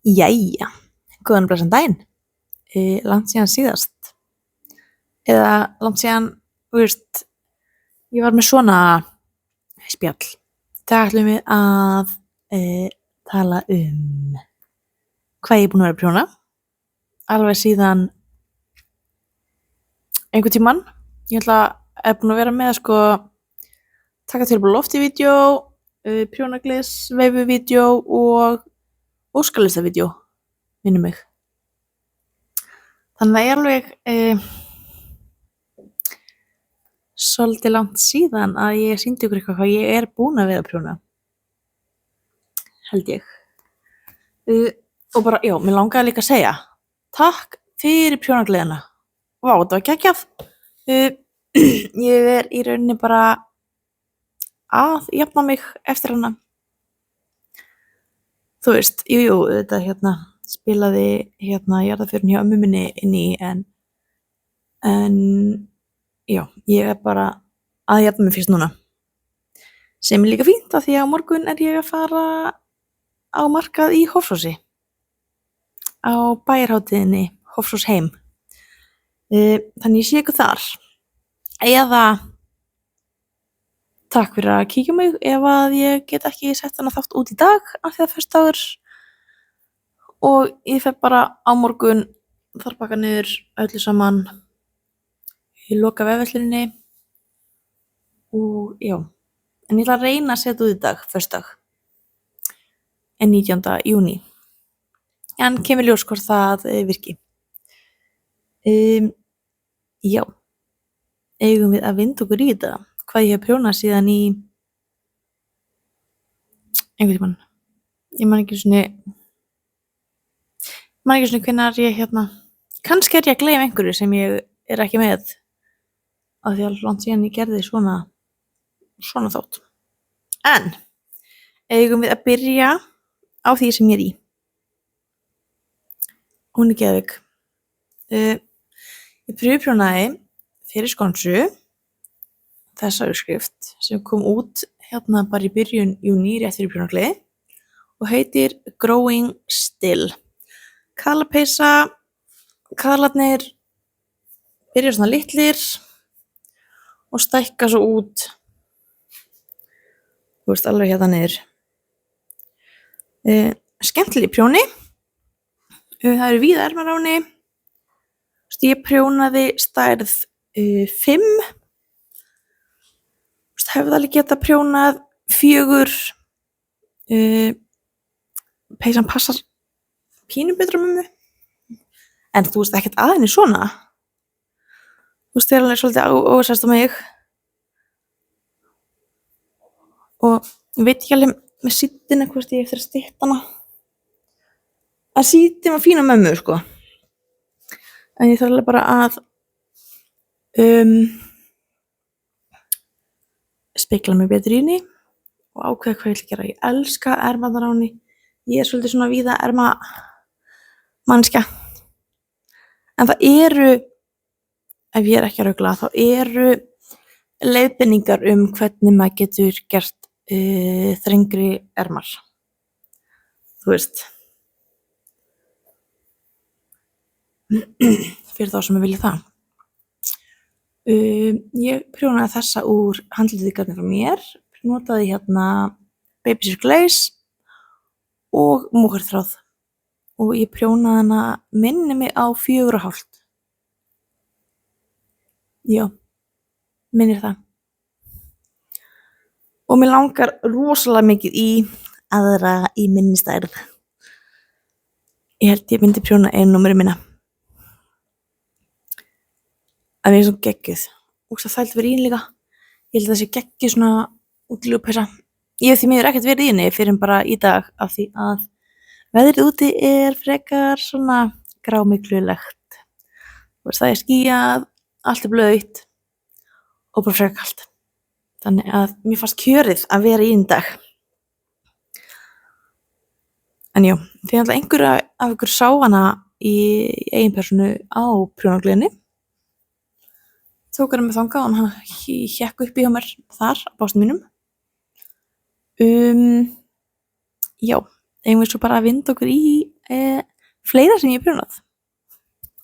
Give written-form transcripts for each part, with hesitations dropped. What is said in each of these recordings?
Jæja, góðan og blessan daginn. Langt síðan síðast. Eða langt síðan, ég var með svona spjall. Það ætlum við að tala hvað ég er búin að vera að prjóna. Alveg síðan einhvern tímann. Ég er búin að vera með að taka til lofti-vídeó, prjónaglis, veifu-vídeó og óskalista-vídeó, minnum mig. Þannig að það er alveg svolítið langt síðan að ég sýndi ykkur eitthvað hvað ég er búin að vera að prjóna. Held ég. Og bara, já, mér langaði líka að segja takk fyrir prjónagleðina. Vá, þetta var geggjað. Ég er í rauninni bara að jafna mig eftir hana. Þú veist, jú, þetta spilaði jarðarförin hjá ömmu minni inn í en já, ég er bara að jafna mig fyrst núna. Sem er líka fínt af því að á morgun er ég að fara á markað í Hofsósi. Á bæjarhátíðinni Hofsós heim. Þannig ég sé ykkur þar. Eða takk fyrir að kíkja á mig ef að ég get ekki sett hana þátt út í dag af því að föstudagur og ég fer bara á morgun þar baka niður öllu saman í loka vefversluninni og já, en ég ætla að reyna að setja út í dag, föstudag, en 19. júní. En kemur ljós hvort það virki. Já, eigum við að vinda okkur í þetta? Hvað ég hef prjónað síðan í einhvern tímann. Ég man ekki svona hvenær ég kannski er ég að gleyma einhverju sem ég er ekki með af því að langt síðan ég gerði svona þátt. En eigum við að byrja á því sem ég er í. Hún er geðveik. Ég prjónaði fyrir Skonsu þessa uppskrift sem kom út bara í byrjun júní rétt fyrir prjónagleði og heitir Growing Still. Kaðlapeysa, kaðlarnir byrja svona litlir og stækka svo út alveg niður. Skemmtileg prjóni. Það eru víða ermar á henni. Ég prjónaði stærð 5. Hefði alveg geta prjónað 4. Peysan passar pínu betur á mömmu. En ekkert að henni svona. Það er alveg svolítið ósæst á mig. Og ég veit ekki alveg með síddina hvort ég eftir að stytta hana. Að síddin var fín á mömmu, En ég þarf alveg bara að spegla mig betur í henni og ákveða hvað ég ætla að gera. Ég elska ermarnar á henni. Ég er svolítið svona víða erma manneskja. En það eru, ef ég er ekki að rugla, þá eru leiðbeiningar hvernig maður getur gert þrengri ermar. Þú veist. Fyrir þá sem ég vilja það. Ég prjónaði þessa úr handlitigarni frá mér. Notaði Baby Circle Lace og múkarþráð. Og ég prjónaði hana minni mig á 4,5. Já, minnir það. Og mér langar rosalega mikið í aðra í minni stærð. Ég held ég myndi prjóna númerið mína. Það er svo geggjuð. Og það þælt verið í henni líka. Ég held að það sé geggjuð svona útilífupeysa. Ég hef því miður ekkert verið í henni fyrir bara í dag af því að veðrið úti er frekar svona grámiklulegt. Það er skýjað, allt er blautt og bara frekar kalt. Þannig að mér fannst kjörið að vera í henni dag. En já, því að einhver af ykkur sá hana í eigin persónu á prjónagleðinni. Tók hana með þangað og hann hékk upp í hjá mér þar á básnum mínum. Já, eigum við svo bara að vinda okkur í fleira sem ég hef prjónað.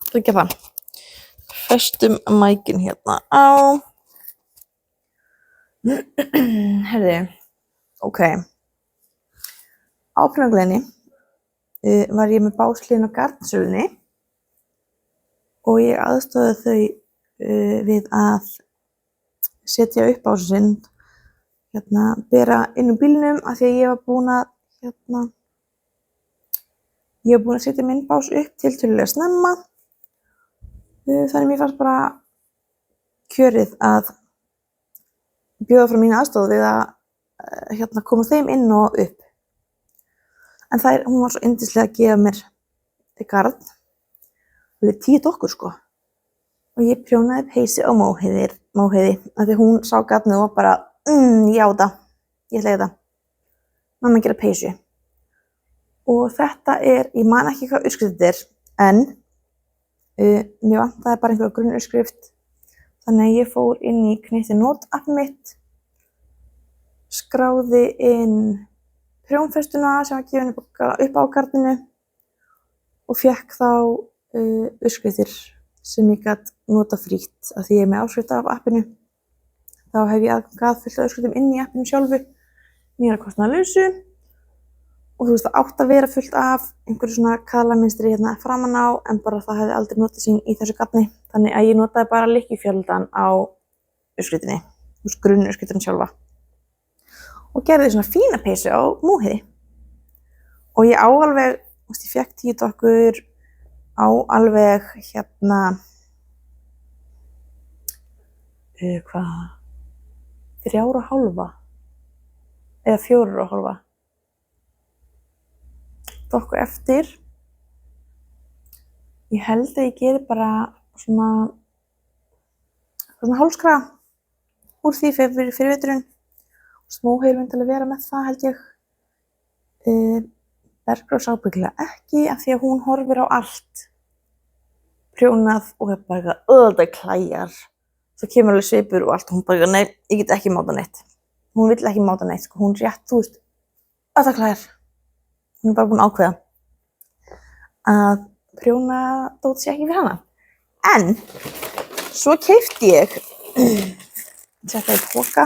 Það ekki það. Festum mækin hérna á. Herði, ok. Á prjónagleðinni var ég með básliðin á garnsölunni og ég aðstoðaði þau við að setja upp básinn, bera inn úr bílnum af því að ég var búin að setja minn bás upp tiltölulega snemma. Þannig mér fannst bara kjörið að bjóða frá mína aðstoð við að koma þeim inn og upp. En hún var svo yndislega að gefa mér garn, alveg 10 dokkur sko. Og ég prjónaði peysu á Móheiði af því hún sá garnið og var bara, ég á það, ég ætla þetta. Mamma gera peysu. Og þetta ég man ekki hvað uppskrift þetta en mér vantaði bara einhverja grunnuppskrift. Þannig að ég fór inn í Knittinót appið mitt, skráði inn prjónfestuna sem var gefin upp á garninu og fékk þá uppskriftir sem ég gat nota frítt af því ég með áskrift af appinu. Þá hef ég aðgang að fullt af uppskriftum inn í appinu sjálfu, mér kostnaðarlausu og þú veist það átt að vera fullt af einhverju svona kaðlamynstri hérna framan á en bara það hefði aldrei notið sín í þessu garni. Þannig að ég notaði bara lykkjufjöldan á uppskriftinni, grunnuppskriftin sjálfa. Og gerði svona fína peysu á Móheiði. Og ég á alveg, ég fékk 10 dokkur, á alveg 3,5 eða 4,5 dokku eftir. Ég held að ég geri bara svona hálfskraga úr því fyrir veturinn. Móheiður myndi alveg vera með það held ég. Bergrós ábyggilega ekki af því að hún horfir á allt prjónað og er bara þetta klæjar. Svo kemur alveg svipur og allt og hún bara nei, ég get ekki máta neitt. Hún vill ekki máta neitt, sko. Hún rétt, þú veist, þetta klæjar. Hún bara búin að ákveða að prjóna dót sé ekki fyrir hana. En svo keypti ég þetta í poka.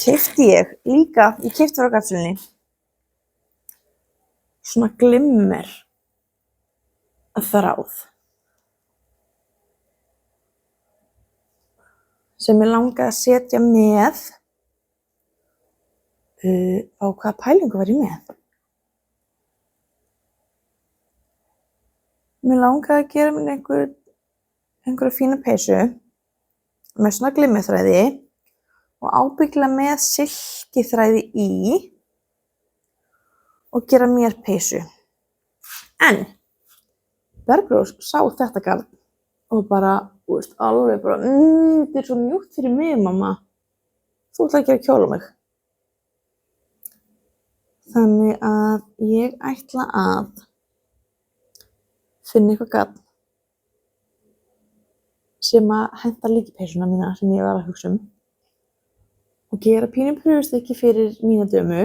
Keypti ég líka, ég keypti frá garnsölunni svona glimmer þráð sem ég langaði að setja með á hvaða pælingu var ég með? Mér langaði að gera mér einhverja fína peysu með svona glimmerþræði og ábyggilega með silkiþræði í og gera mér peysu. En Bergrós sá þetta garn og bara, þú veist, alveg bara, þetta svo mjúkt fyrir mig, mamma. Þú ætlar að gera kjól á mig. Þannig að ég ætla að finna eitthvað garn sem að henta líka peysuna mína sem ég var að hugsa og gera pínu prufustykki fyrir mína dömu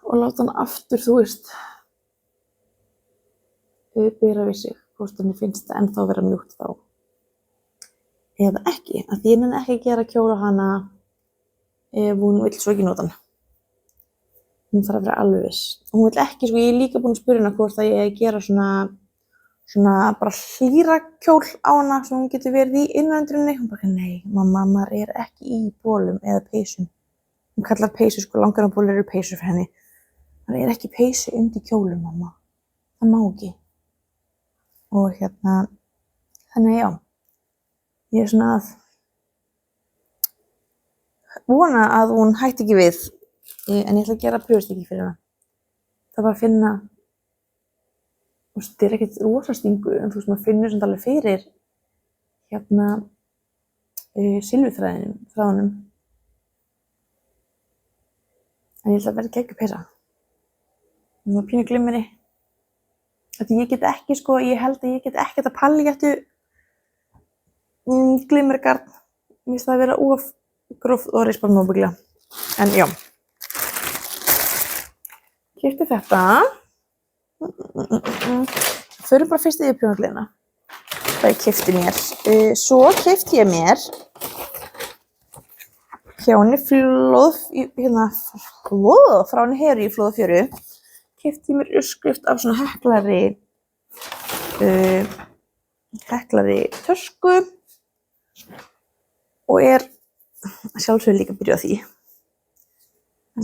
og láta hann aftur, þú veist, bera við sig, hvort henni finnst það ennþá vera mjúkt þá eða ekki, af því ég nenni ekki að gera kjól á hana ef hún vill svo ekki nota hann. Hún þarf að vera alveg viss. Hún vill ekki, sko, ég líka búin að spyrja hana hvort að ég gera svona bara hlýrakjól á hana sem hún getur verið í innandrunni. Hún bara, nei, mamma, maður er ekki í bólum eða peysum. Hún kallar peysu, sko, langarnabólir eru peysu fyrir henni. Það er ekki peysu undir kjólum, mamma. Það má ekki. Og þannig já, ég er svona að vona að hún hætti ekki við, en ég ætla að gera prufustykki fyrir hana. Það var að finna, þú veist, þetta er ekkert rosa stingu, en þú veist, maður finnur svona alveg fyrir silfurþráðunum. En ég ætla að vera geggjur peysa. Það var pínu glimmeri. Því ég get ekki, sko, ég held að ég get ekki þetta paljettu glimmergarn. Mér finnst það að vera of gróft og rispa mjög byggla. En já, Keypti þetta. Förum bara fyrst yfir prjónagleðina. Það ég keypti mér. Svo keypti ég mér hjá henni frá henni Heru í Flóðafjöru. Keypti ég mér uppskrift af svona heklari tösku og sjálfsögðu líka að byrja á því. Ég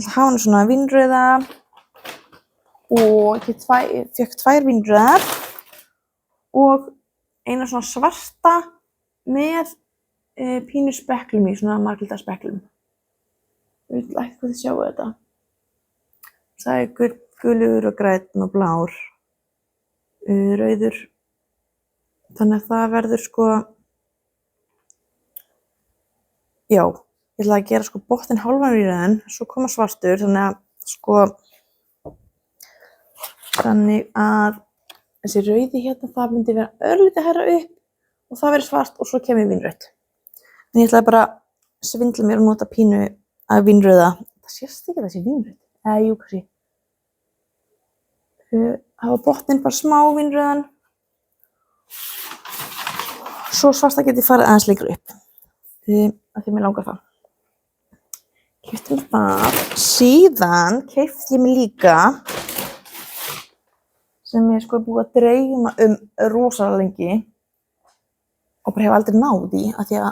ætla að hafa henni svona vínrauða og ég fékk 2 vínrauðar og eina svona svarta með pínu speklum í, svona marglitaspeklum. Ég vil ekki hvað þið sjáu þetta. Það gulur og grænn og blár, rauður. Þannig að það verður sko, já, ég ætla að gera sko botninn hálfan vínrauðan, svo koma svartur, þannig að þessi rauði hérna, það myndi vera örlítið hærra upp og það verður svart og svo kemur vínrautt. En ég ætlaði bara að svindla mér og nota pínu af vínrauða. Það sést ekki að það sé vínrautt. Jú, kannski. Hafa botninn bara smá vínrauðan. Svo svarta geti farið aðeins lengra upp. Af því mér langar það. Keypti mér það. Síðan keypti ég mér líka sem ég sko búið að dreyma rosalega lengi og bara hef aldrei náð í af því að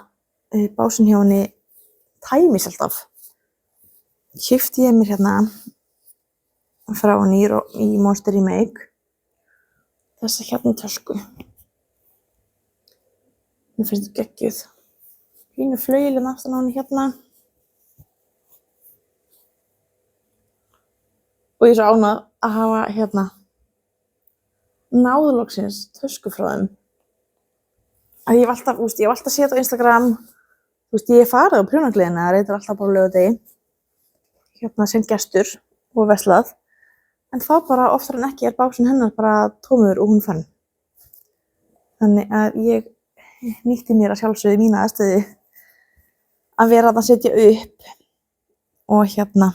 básinn hjá henni tæmist alltaf. Keypti ég mér hérna frá henni í Monster Remake þessa hérna tösku. Mér finnst þetta geggjuð. Pínu flauelinn aftan á henni hérna. Og ég er svo ánægð að hafa hérna náðu loksins tösku frá þeim. Að ég hef alltaf séð á Instagram, ég hef farið á prjónagleðina, reyndar alltaf bara á laugardegi, hérna sem gestur og verslað, en þá bara oftar en ekki básinn hennar bara tómur og hún fann. Þannig að ég nýtti mér að sjálfsögðu mína aðstöðu að vera að setja upp og hérna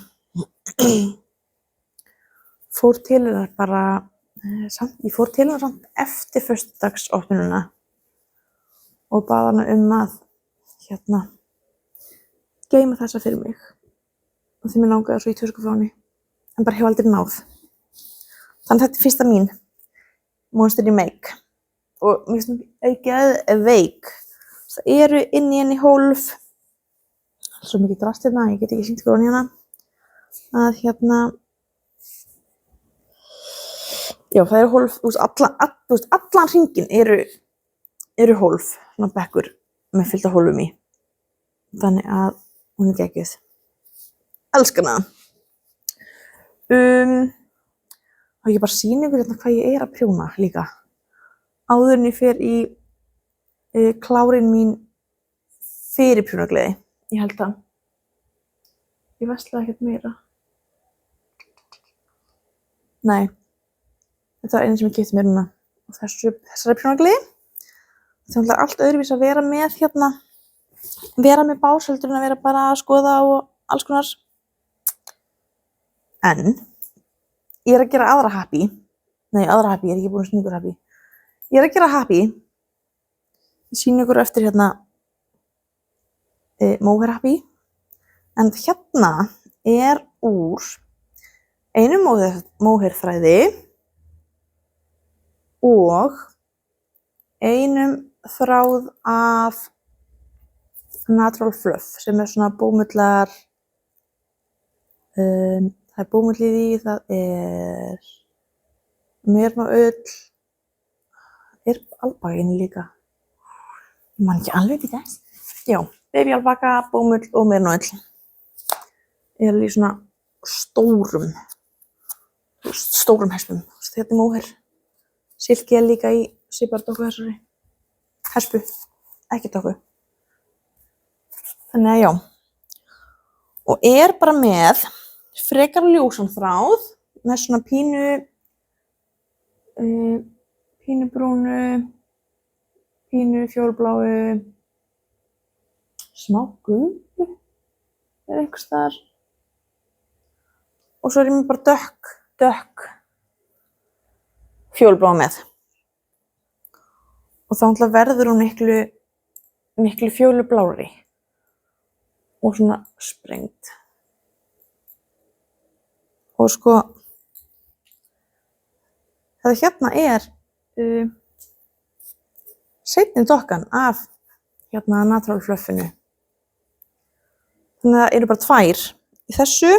fór til hennar bara ég fór til hennar samt eftir föstudagsopnunina og bað hana að geyma þessa fyrir mig og því mér langaði svo í tösku frá henni en bara hef aldrei náð. Þannig þetta fyrsta mín Monster Remake og mér finnst það geðveik. Það eru inn í henni hólf, svo mikið drast hérna, ég get ekki sýnt ykkur hérna, að já, það eru hólf, allan hringinn eru hólf, svona bekkur með fullt af hólfum í. Þannig að hún geggjuð. Elska hana. Og ég bara sýni ykkur hérna hvað ég að prjóna líka. Áður en ég fer í klárin mín fyrir prjónagleði. Ég held að. Ég veslaði ekkert meira. Nei. Þetta var eina sem ég keypti mér núna. Og þessari prjónagleði. Það er allt öðruvís að vera með vera með bás heldur en að vera bara að skoða og alls konar. En ég að gera aðra happy. Nei, aðra happy, ég ekki búin að sýna ykkur happy. Ég að gera happy. Ég sýni ykkur eftir mohair happy. En hérna úr einum mohair þræði og einum þráð af natural fluff sem svona bómullar. Það bómull í því, það mörmaull, albakinn líka. Ég man ekki alveg í þess. Já, baby albaka, bómull og mörmaull. Í svona stórum hespum. Þetta mohair. Silki líka í svipaðri þessari hespu, ekki dokku. Þannig að já. Og bara með frekar ljósan þráð með svona pínu brúnu, pínu fjólbláu, smá gulu einhvers staðar. Og svo ég með bara dökk dökk fjólubláa með. Og þá náttúrulega verður hún miklu fjólublári og svona sprengt. Og sko, þetta hérna er seinni dokkan af hérna Natural Fluffinu. Þannig að það eru bara 2 í þessu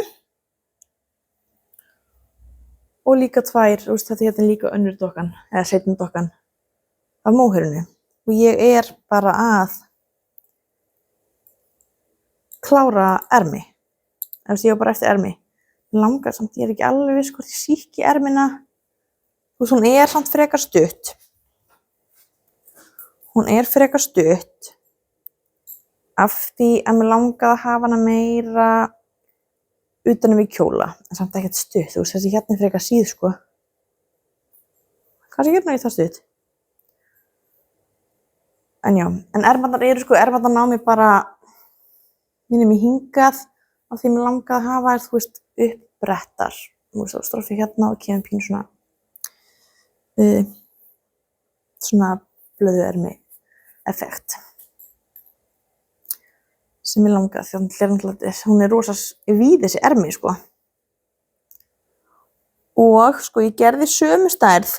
og líka 2, þetta hérna er líka önnur dokkan, eða seinni dokkan af móhairinu. Og ég er bara að klára ermi. Ég var bara eftir ermi. Langar samt, ég er ekki alveg viss hvort ég sýki ermina. Hún er samt frekar stutt. Hún er frekar stutt af því að mér langaði að hafa hana meira utanum í kjóla, en samt ekkert stutt. Þessi hérna er frekar síð, sko. Kannski hérna er það stutt. En já, en ermarnar eru sko, ermarnar ná mér bara minnum í hingað af því mér langaði að hafa uppbrettar. Stroffi hérna og kemur pínu svona blöðu ermi effekt sem ég langaði því hún er rosa víð þessi ermi sko. Og sko ég gerði sömu stærð,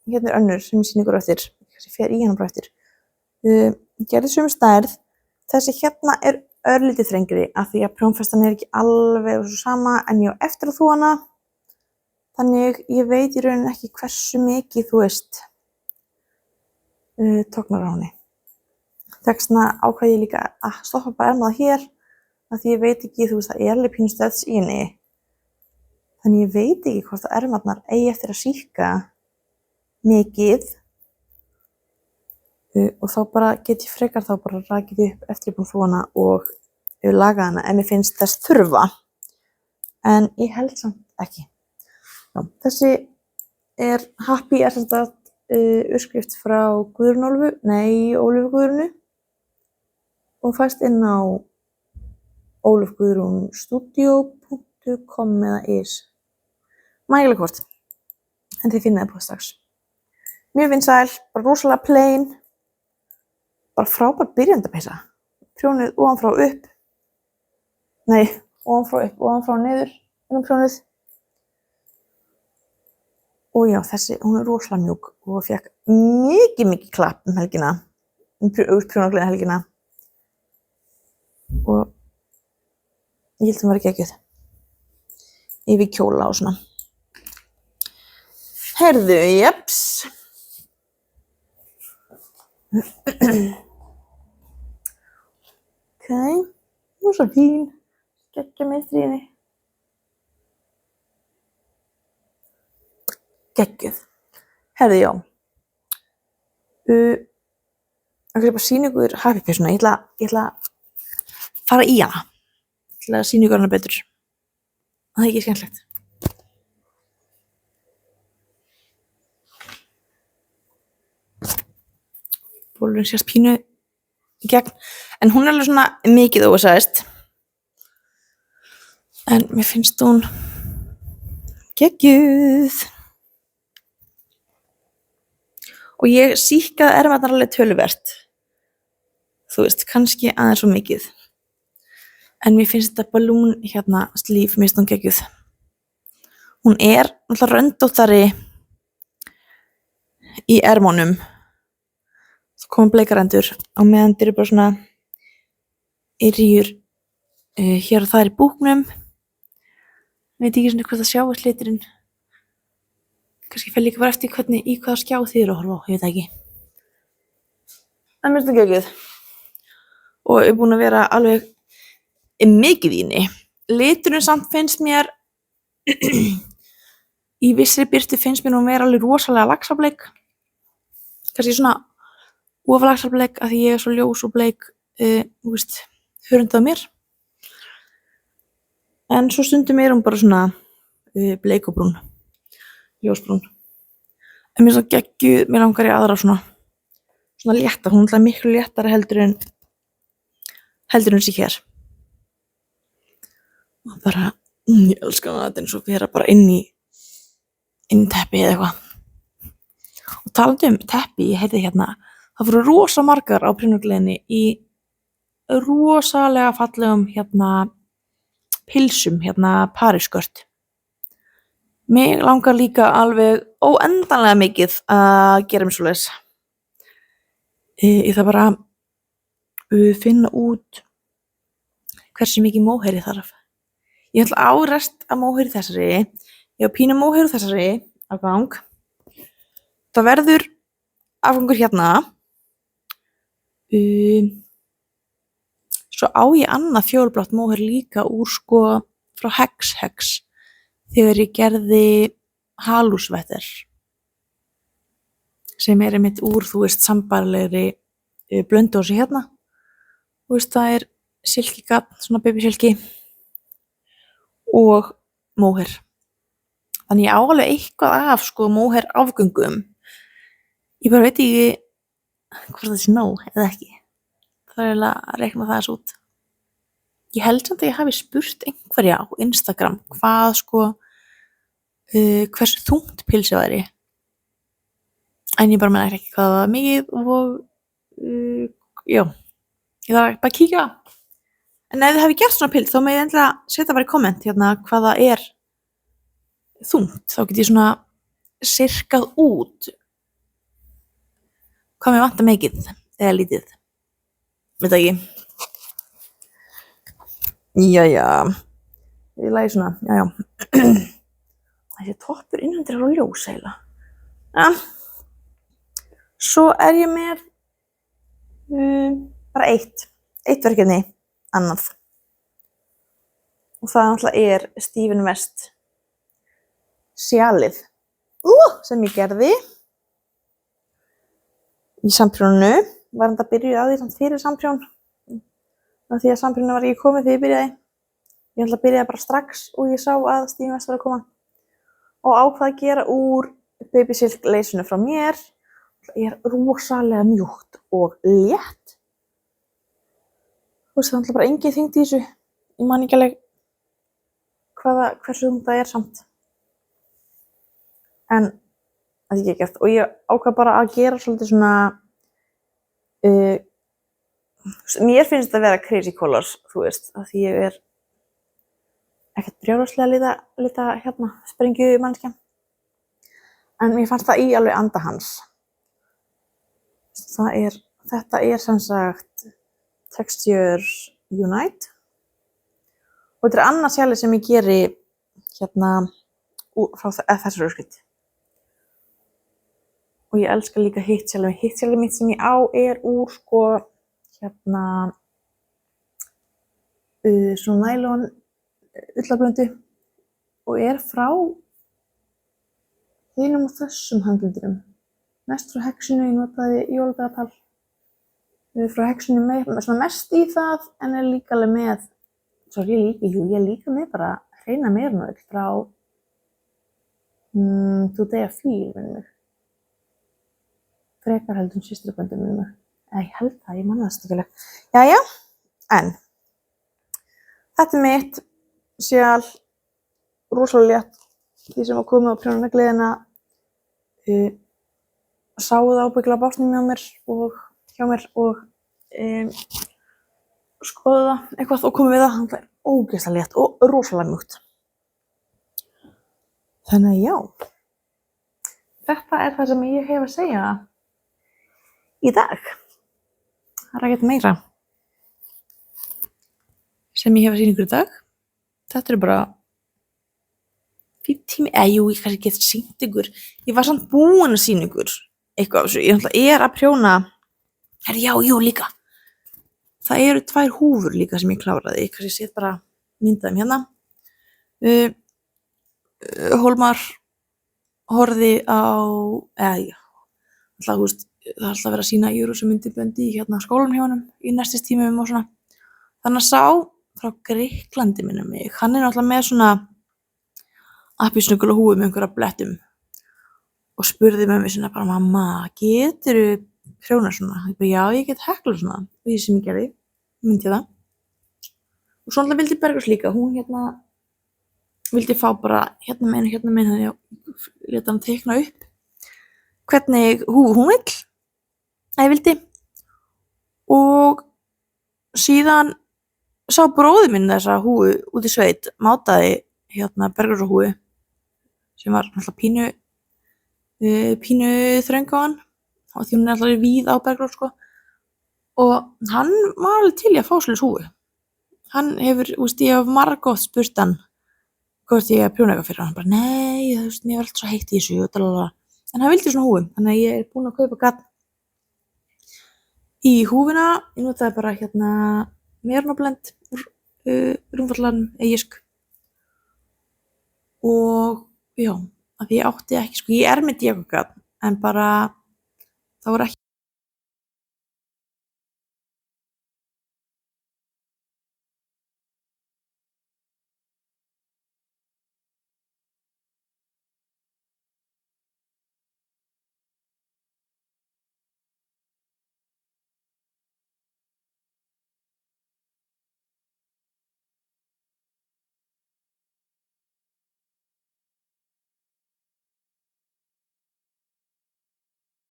hérna er önnur sem ég sýni ykkur eftir, ég fer í hana bara eftir. Ég gerði sömu stærð, þessi hérna er örlítið þrengri af því að prjónfestan er ekki alveg svo sama en ég á eftir að þvo hana. Þannig ég veit í rauninni ekki hversu mikið tognar á henni. Þess vegna ákvað ég líka að stoppa bara ermaða hér af því ég veit ekki, það er alveg pínu stöðs í henni. Þannig ég veit ekki hvort að ermarnar eigi eftir að síkka mikið og þá bara get ég frekar þá bara rakið upp eftir ég búin að þvo hana og laga hana ef mér finnst þess þurfa. En ég held samt ekki. Já, þessi er Happy er þetta uppskrift frá Ólöfu Guðrúnu og fæst inn á olufguðrunstudio.com eða is. Mægileg kort, en þið finnaði på strax. Mjög vinsæl, bara rosalega plain, bara frábær byrjandapeysa. Prjónið ofanfrá upp, ofanfrá niður, prjónið. Og já, þessi, hún er rosalega mjúk og fekk mikið klapp helgina, prjónagleðina helgina. Og ég held að hún var ekki geggjuð. Yfir kjóla og svona. Heyrðu, jeps. Ok, hún er svo fín. Geggja meistri í henni. Geggjuð. Heyrðu, já. Það er bara að sýna ykkur Happy peysuna. Ég ætla að fara í hana. Ég ætla að sýna ykkur hana betur. Það er ekki skemmtilegt. Bólurinn sést pínu í gegn. En hún er alveg svona mikið ósæðist. En mér finnst hún geggjuð. Og ég síkkaði ermarnar alveg töluvert. Kannski aðeins svo mikið. En mér finnst þetta balloon hérna slíf, mér finnst hún geggjuð. Hún er náttúrulega röndóttari í ermunum. Það koma bleikarendur á meðan þeir eru bara svona yrjur hér og þar í búknum. Veit ekki svona hvað það sjáist liturinn. Kannski fer líka bara eftir í hvaða skjá þið eru að horfa á, ég veit ekki. En mér finnst það geggjuð. Og ég er búin að vera alveg mikið í henni. Liturinn samt finnst mér í vissri birtu finnst mér hún vera alveg rosalega laxableik. Kannski svona ofalaxableik af því ég er svo ljós og bleik, hörundað mér. En svo stundum er hún bara svona bleik og brún. Ljósbrún. En mér er svo geggjuð, mér langar í aðra svona létta, hún er miklu léttara heldur en sig hér. Og bara, ég elska hana, þetta er eins og vera bara inn í inn í teppi eða eitthvað. Og talandi teppi, ég heyrði hérna, það voru rosa margar á prjónagleðinni í rosalega fallegum pilsum, Parísskört. Mig langar líka alveg óendanlega mikið að gera mér svoleiðis. Ég þarf bara að finna út hversu mikið móheyri þarf. Ég ætla árest að móheyri þessari. Ég á pínu móheyri þessari afgang. Það verður afgangur hérna. Svo á ég annað fjólublátt móheyri líka úr frá Hex þegar ég gerði halúsvetter sem einmitt úr, sambærilegri blöndósi hérna. Það silkigarn, svona babysilki og móheyr. Þannig ég á alveg eitthvað af móheyr afgöngum. Ég bara veit ekki hvort það sé nóg eða ekki. Það er eiginlega að reikna það út. Ég held samt að ég hafi spurt einhverja á Instagram hvað hversu þungt pilsið væri. En ég bara meina ekki hvað það var mikið og já, ég þarf bara að kíkja. En ef þið hafi gert svona pils þá megið endilega setja bara í komment hérna hvað það er þungt. Þá get ég svona sirkað út hvað mér vantar mikið eða lítið. Veit það ekki. Jæja, ég lagi svona, jæja. Þessi toppur innandir er á ljós eiginlega. Ja. Svo er ég með bara eitt verkefni annað. Og það náttúrulega Steven West sjalið sem ég gerði í samprjónu. Var þetta byrjuð á því samt fyrir samprjón. Því að samprjónu var ekki komið þegar ég byrjaði. Ég ætla að byrja bara strax og ég sá að Steven West var að koma. Og ákvað að gera úr babysilk leysinu frá mér. Það rosalega mjúkt og létt. Það er bara engin þyngd í þessu. Ég man ekki alveg hversu þungt það samt. En það er ekki gert. Og ég ákvað bara að gera svolítið svona mér finnst þetta að vera crazy colors, af því ég ekkert brjálæðislega lita sprengju manneskja. En mér fannst það í alveg anda hans. Þetta sem sagt Texture Unite. Og þetta annað sjálf sem ég geri frá þessari uppskrift. Og ég elska líka hitt sjálf. Hitt sjálf mitt sem ég á úr svona nælon ullablöndu og frá hinum og þessum handlundurum. Mest frá Hexinu, ég notaði jóladatal. Frá Hexinu svona mest í það, en líka alveg með, ég líka með bara hreina meirnöðl frá Today I Feel, minnum mig. Frekar heldur systraböndum, minnum mig. Ég held það, ég manna það stökkulega. Jæja, en þetta mitt sjál rosalega létt. Því sem var komið á prjónagleðina sáu það ábyggilega básnum hjá mér og skoðu það eitthvað og komið við það. Það er ógeðslega létt og rosalega mjúkt. Þannig að já, þetta er það sem ég hef að segja í dag. Það er ekkert meira sem ég hef að sýna ykkur í dag. Þetta er bara fínn tími. Ég kannski get sýnt ykkur. Ég var samt búin að sýna ykkur eitthvað af þessu. Ég náttúrulega að prjóna. Líka. Það eru 2 húfur líka sem ég kláraði. Ég kannski set bara myndaðum hérna. Hólmar horfði á, það er alltaf verið að sýna Júrósumyndiböndi í skólanum hjá honum í nestistímum og svona. Þannig að sá frá Grikklandi minnum mig. Hann náttúrulega með svona appelsínugula húfu með einhverja blettum og spurði mömmu sinna bara, mamma, geturðu prjónað svona? Ég bara, já, ég get heklað svona. Og því sem ég gerði, myndi ég það. Og svo náttúrulega vildi Bergrós líka. Hún vildi fá bara hérna megin þannig að ég lét hann teikna upp hvernig húfu hún vill að ég vildi og síðan sá bróðir minn þessa húfu út í sveit, mátaði bergráshúfu sem var náttúrulega pínu þröng á hann og því hún alltaf víð á bergrás sko og hann var alveg til í að fá svoleiðis húfu. Hann hefur, ég hef margoft spurt hann hvort ég prjóna eitthvað fyrir hann, bara nei, mér var alltaf svo heitt í þessu og dalala. En hann vildi svona húfu, þannig að ég er búin að kaupa garn í húfuna, ég notaði bara Merino-blend úr Rúmfatallanum, Egisk og já, af því ég átti ekki, ég er með díakogarn en bara það voru ekki